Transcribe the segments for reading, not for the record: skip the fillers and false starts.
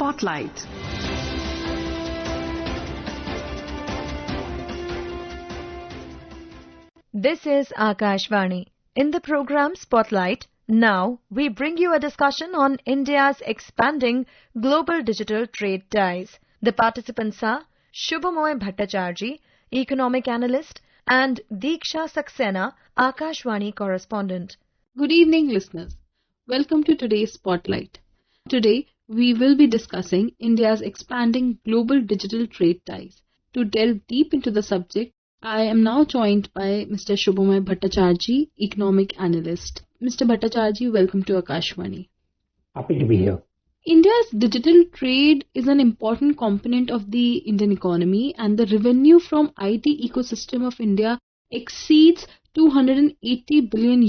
Spotlight. This is Akashvani. In the program Spotlight, now we bring you a discussion on India's expanding global digital trade ties. The participants are Shubhamoy Bhattacharjee, economic analyst, and Deeksha Saxena, Akashvani correspondent. Good evening, listeners. Welcome to today's Spotlight. Today, we will be discussing India's expanding global digital trade ties. To delve deep into the subject, I am now joined by Mr. Shubhamoy Bhattacharjee, economic analyst. Mr. Bhattacharjee, welcome to Akashvani. Happy to be here. India's digital trade is an important component of the Indian economy, and the revenue from IT ecosystem of India exceeds $280 billion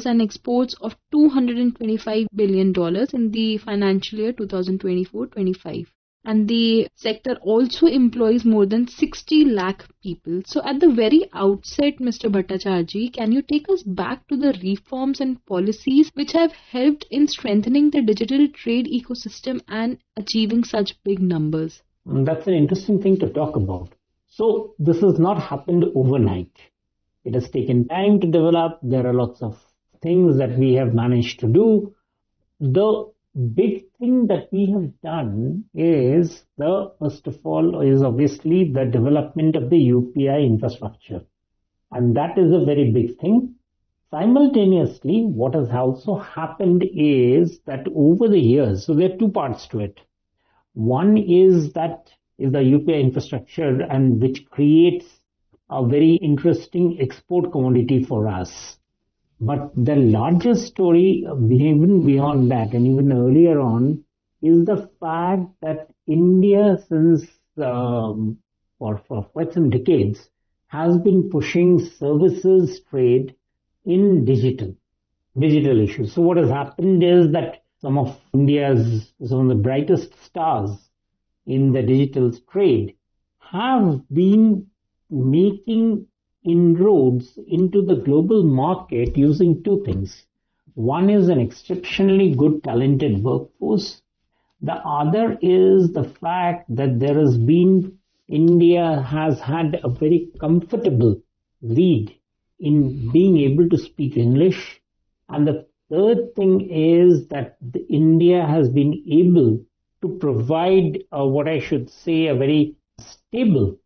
and exports of $225 billion in the financial year 2024-25. And the sector also employs more than 60 lakh people. So at the very outset, Mr. Bhattacharjee, can you take us back to the reforms and policies which have helped in strengthening the digital trade ecosystem and achieving such big numbers? That's an interesting thing to talk about. So this has not happened overnight. It has taken time to develop. There are lots of things that we have managed to do. The big thing that we have done is, first of all, is obviously the development of the UPI infrastructure. And that is a very big thing. Simultaneously, what has also happened is that over the years, so there are two parts to it. One is the UPI infrastructure, and which creates a very interesting export commodity for us. But the larger story, even beyond that and even earlier on, is the fact that India, since for quite some decades, has been pushing services trade in digital issues. So what has happened is that some of the brightest stars in the digital trade have been making inroads into the global market using two things. One is an exceptionally good, talented workforce. The other is the fact that India has had a very comfortable lead in being able to speak English. And the third thing is that India has been able to provide what I should say a very stable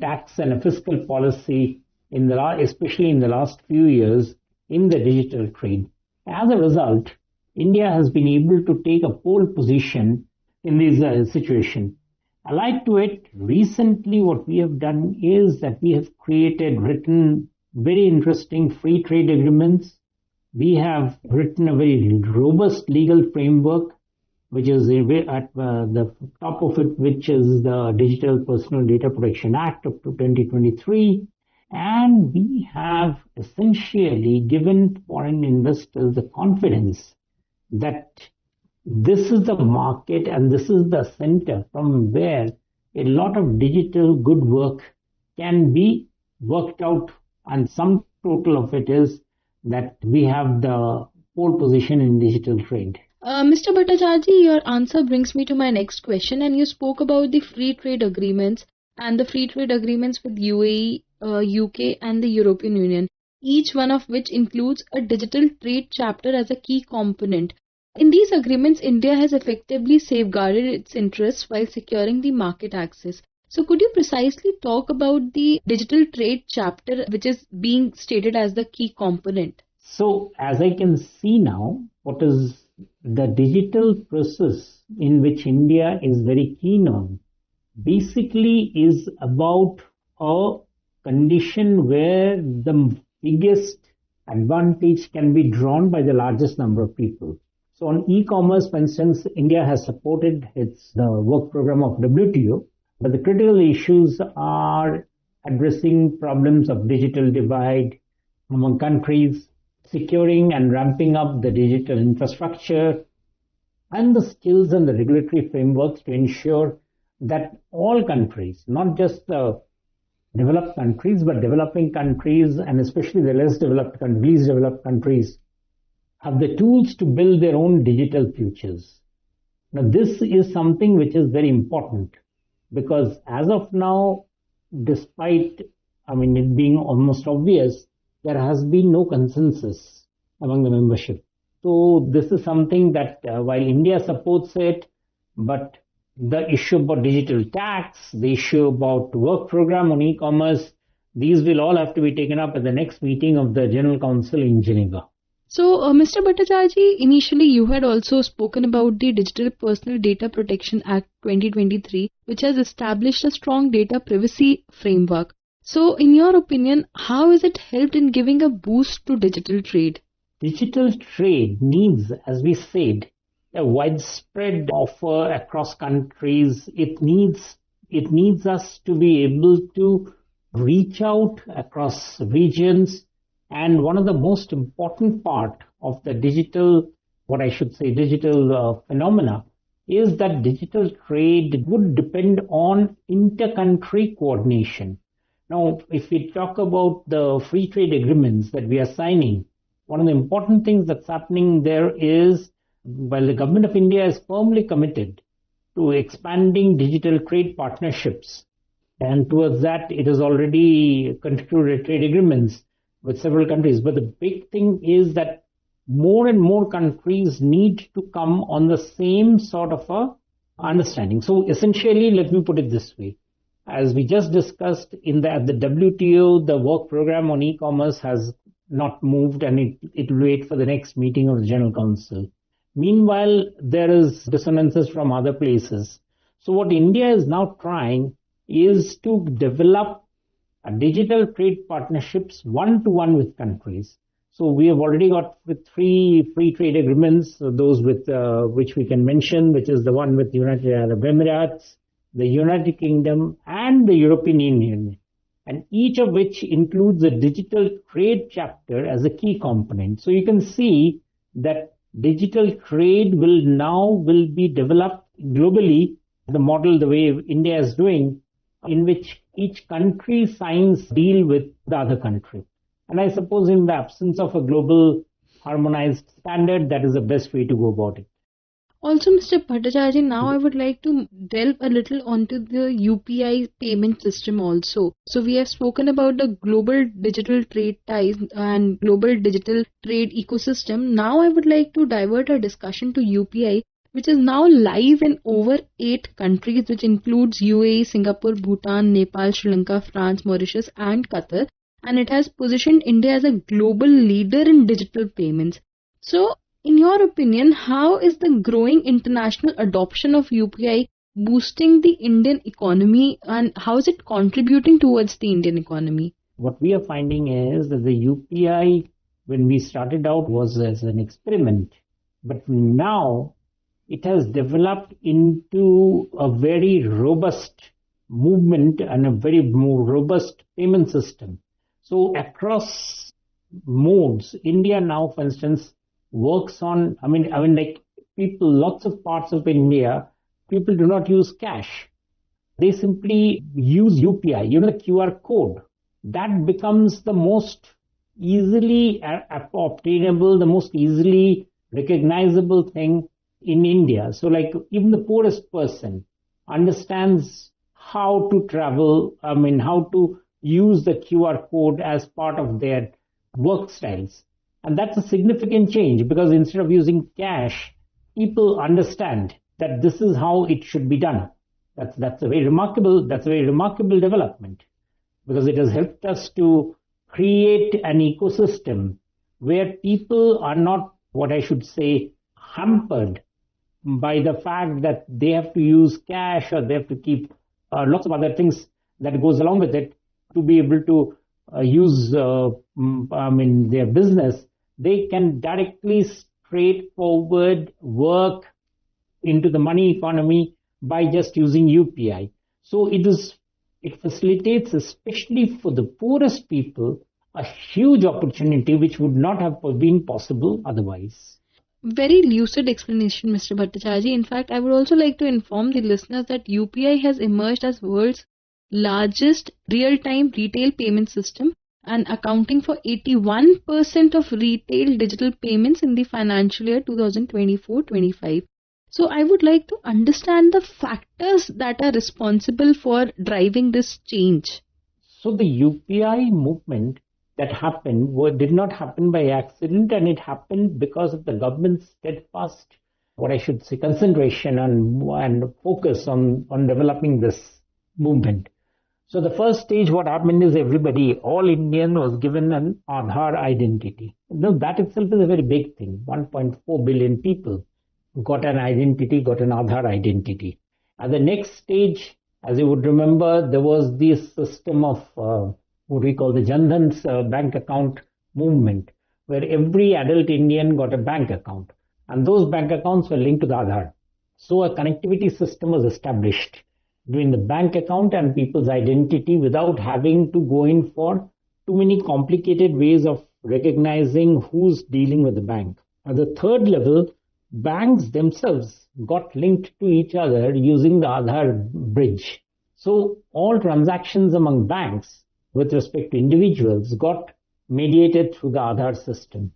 tax and a fiscal policy especially in the last few years in the digital trade. As a result, India has been able to take a pole position in this situation. Allied to it, recently what we have done is that we have written very interesting free trade agreements. We have written a very robust legal framework, which is at the top of it, which is the Digital Personal Data Protection Act of 2023. And we have essentially given foreign investors the confidence that this is the market and this is the center from where a lot of digital good work can be worked out. And some total of it is that we have the pole position in digital trade. Mr. Bhattacharjee, your answer brings me to my next question, and you spoke about the free trade agreements and the free trade agreements with UAE, UK and the European Union, each one of which includes a digital trade chapter as a key component. In these agreements, India has effectively safeguarded its interests while securing the market access. So could you precisely talk about the digital trade chapter which is being stated as the key component? So as I can see now, what is the digital process in which India is very keen on basically is about a condition where the biggest advantage can be drawn by the largest number of people. So on e-commerce, for instance, India has supported the work program of WTO, but the critical issues are addressing problems of digital divide among countries, securing and ramping up the digital infrastructure, and the skills and the regulatory frameworks to ensure that all countries, not just the developed countries, but developing countries, and especially the least developed countries, have the tools to build their own digital futures. Now, this is something which is very important because as of now, despite, it being almost obvious, there has been no consensus among the membership. So this is something that while India supports it, but the issue about digital tax, the issue about work program on e-commerce, these will all have to be taken up at the next meeting of the General Council in Geneva. So, Mr. Bhattacharya, initially you had also spoken about the Digital Personal Data Protection Act 2023, which has established a strong data privacy framework. So, in your opinion, how has it helped in giving a boost to digital trade? Digital trade needs, as we said, a widespread offer across countries. It needs us to be able to reach out across regions. And one of the most important part of the digital phenomena is that digital trade would depend on inter-country coordination. Now, if we talk about the free trade agreements that we are signing, one of the important things that's happening there is, while the government of India is firmly committed to expanding digital trade partnerships, and towards that it has already concluded trade agreements with several countries. But the big thing is that more and more countries need to come on the same sort of a understanding. So essentially, let me put it this way. As we just discussed at the WTO, the work program on e-commerce has not moved, and it will wait for the next meeting of the General Council. Meanwhile, there is dissonances from other places. So what India is now trying is to develop digital trade partnerships one-to-one with countries. So we have already got with 3 free trade agreements, those with which we can mention, which is the one with the United Arab Emirates, the United Kingdom, and the European Union, and each of which includes a digital trade chapter as a key component. So you can see that digital trade will be developed globally, the model the way India is doing, in which each country signs deal with the other country. And I suppose in the absence of a global harmonized standard, that is the best way to go about it. Also, Mr. Bhattacharya, now I would like to delve a little onto the UPI payment system also. So we have spoken about the global digital trade ties and global digital trade ecosystem. Now I would like to divert our discussion to UPI, which is now live in over 8 countries, which includes UAE, Singapore, Bhutan, Nepal, Sri Lanka, France, Mauritius, and Qatar. And it has positioned India as a global leader in digital payments. So, in your opinion, how is the growing international adoption of UPI boosting the Indian economy, and how is it contributing towards the Indian economy? What we are finding is that the UPI, when we started out, was as an experiment. But now it has developed into a very robust movement and a very more robust payment system. So across modes, India now, for instance, works on, like people, lots of parts of India, people do not use cash. They simply use UPI, the QR code. That becomes the most easily obtainable, the most easily recognizable thing in India. So like even the poorest person understands how to travel, how to use the QR code as part of their work styles. And that's a significant change, because instead of using cash, people understand that this is how it should be done. That's a very remarkable development, because it has helped us to create an ecosystem where people are not, what I should say, hampered by the fact that they have to use cash, or they have to keep lots of other things that goes along with it to be able to use their business. They can directly, straightforward work into the money economy by just using UPI. So it facilitates, especially for the poorest people, a huge opportunity which would not have been possible otherwise. Very lucid explanation, Mr. Bhattacharya. In fact, I would also like to inform the listeners that UPI has emerged as world's largest real-time retail payment system and accounting for 81% of retail digital payments in the financial year 2024-25. So I would like to understand the factors that are responsible for driving this change. So the UPI movement that happened did not happen by accident, and it happened because of the government's steadfast, what I should say, concentration and focus on developing this movement. So the first stage, what happened is all Indian was given an Aadhaar identity. Now that itself is a very big thing. 1.4 billion people got an Aadhaar identity. At the next stage, as you would remember, there was this system of what we call the Jan Dhan's bank account movement, where every adult Indian got a bank account, and those bank accounts were linked to the Aadhaar. So a connectivity system was established between the bank account and people's identity without having to go in for too many complicated ways of recognizing who's dealing with the bank. At the third level, banks themselves got linked to each other using the Aadhaar bridge. So all transactions among banks with respect to individuals got mediated through the Aadhaar system.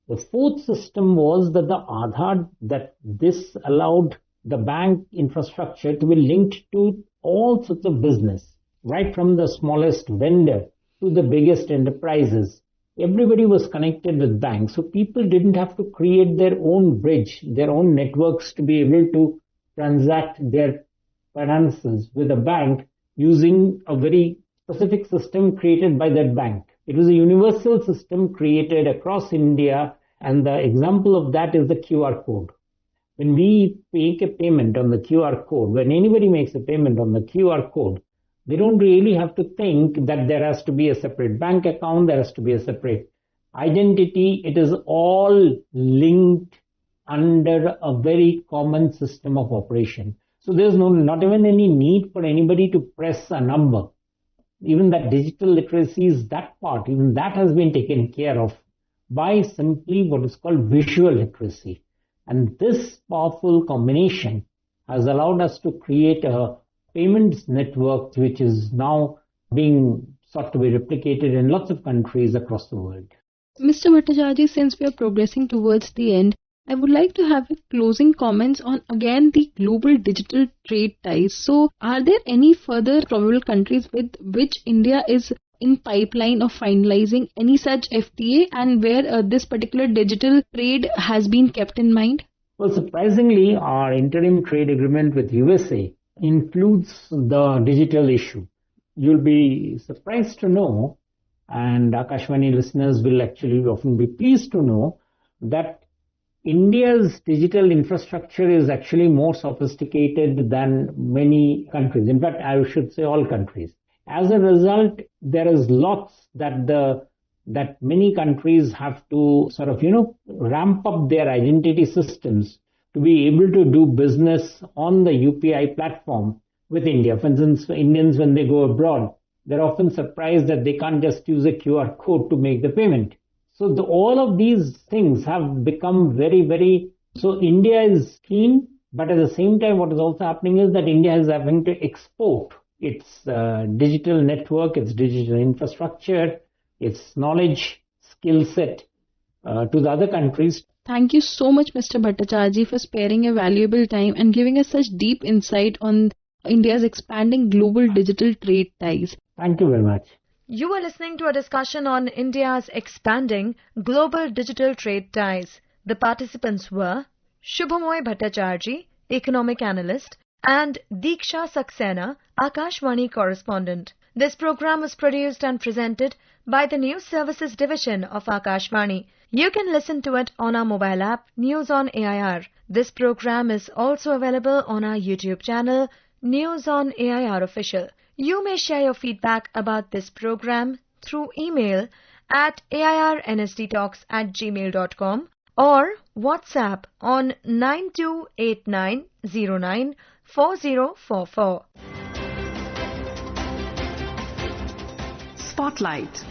The fourth system was that this allowed the bank infrastructure to be linked to all sorts of business, right from the smallest vendor to the biggest enterprises. Everybody was connected with banks, so people didn't have to create their own bridge, their own networks to be able to transact their finances with a bank using a very specific system created by that bank. It was a universal system created across India, and the example of that is the QR code. When we make a payment on the QR code, when anybody makes a payment on the QR code, they don't really have to think that there has to be a separate bank account, there has to be a separate identity. It is all linked under a very common system of operation. So there's not even any need for anybody to press a number. Even that digital literacy is that part, even that has been taken care of by simply what is called visual literacy. And this powerful combination has allowed us to create a payments network which is now being sought to be replicated in lots of countries across the world. Mr. Bhattacharya, since we are progressing towards the end, I would like to have closing comments on again the global digital trade ties. So are there any further probable countries with which India is in pipeline of finalizing any such FTA, and where this particular digital trade has been kept in mind? Well, surprisingly, our interim trade agreement with USA includes the digital issue. You'll be surprised to know, and Akashvani listeners will actually often be pleased to know, that India's digital infrastructure is actually more sophisticated than many countries. In fact, I should say all countries. As a result, there is lots that many countries have to sort of, ramp up their identity systems to be able to do business on the UPI platform with India. For instance, Indians, when they go abroad, they're often surprised that they can't just use a QR code to make the payment. So all of these things have become very, very... So India is keen, but at the same time, what is also happening is that India is having to export its digital network, its digital infrastructure, its knowledge, skill set to the other countries. Thank you so much, Mr. Bhattacharya, for sparing your valuable time and giving us such deep insight on India's expanding global digital trade ties. Thank you very much. You are listening to a discussion on India's expanding global digital trade ties. The participants were Shubhamoy Bhattacharya, economic analyst, and Diksha Saxena, Akashvani correspondent. This program was produced and presented by the News Services Division of Akashvani. You can listen to it on our mobile app, News on AIR. This program is also available on our YouTube channel, News on AIR Official. You may share your feedback about this program through email at airnsdtalks@gmail.com or WhatsApp on 9289094044. Spotlight.